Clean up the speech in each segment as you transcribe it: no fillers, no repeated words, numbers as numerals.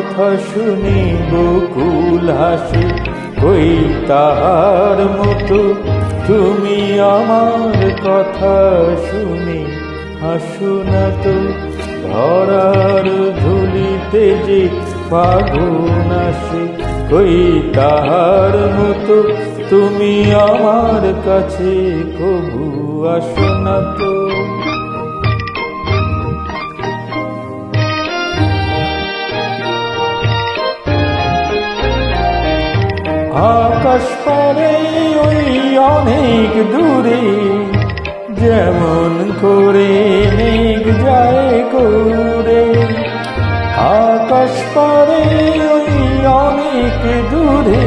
কথা শুনি বকুল হাসে, কই তাহার মতো তুমি আমার কথা শুনি হাসো না তো। ধরার ধুলিতে যে ফাগুন আসে, কই তাহার মতো তুমি আমার কাছে কবু আসো না তো। আকাশ পারে ওই অনেক দূরে, যেমন করে মেঘ যায় করে। আকাশ পারে ওই অনেক দূরে,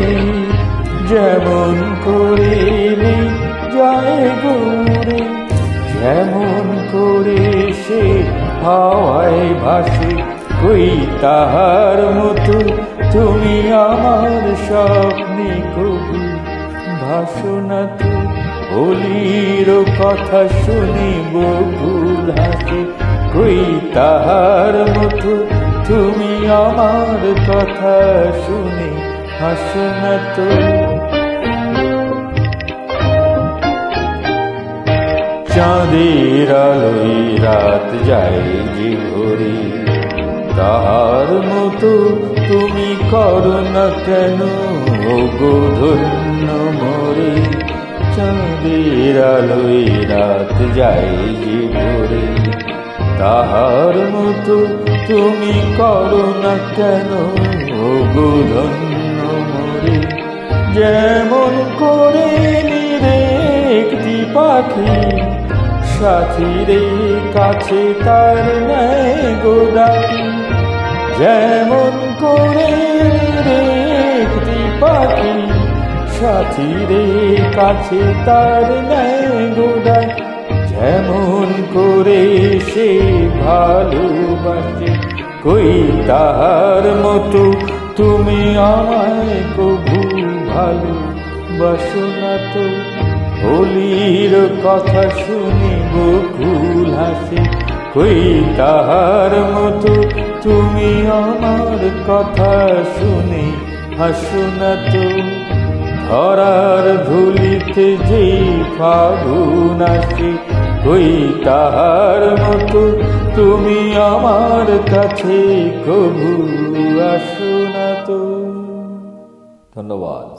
যেমন করে মেঘ যায় করে। যেমন করে সে হাওয়ায় ভাসে, কই তাহার মতো তুমি আমার স্বপ্নে কবু ভাসো না তো। হোলির কথা শুনি বকুল হাসে, কই তাহার মতো তুমি আমার কথা শুনি হাসো না তো। চাঁদের আলোয় রাত যায় যে ভরে, তাহার মতো তুমি করো না কেন গো ধন্য মোরে। চাঁদের আলোয় রাত যায় যে ভরে, তাহার মতো তুমি করো না কেন গো ধন্য মোরে। যেমন করে নিরে একটি পাখি সাথীরে কাছে তার নেয় গো ডাকি। যেমন করে একটি পাখি সাথীরে কাছে তার নেয় গো ডাকি। যেমন করে সে ভালোবাসে, কই তাহার মতো তুমি আমায় কবু ভালোবাসো না তো। হোলির কথা শুনি বকুল হাসে, কই তাহার মতো তুমি আমার কথা শুনি হাসো না তো। ধরার ধুলিতে যে ফাগুন আসে, কই তাহার মতো তুমি আমার কাছে কবু আসো না তো। ধন্যবাদ।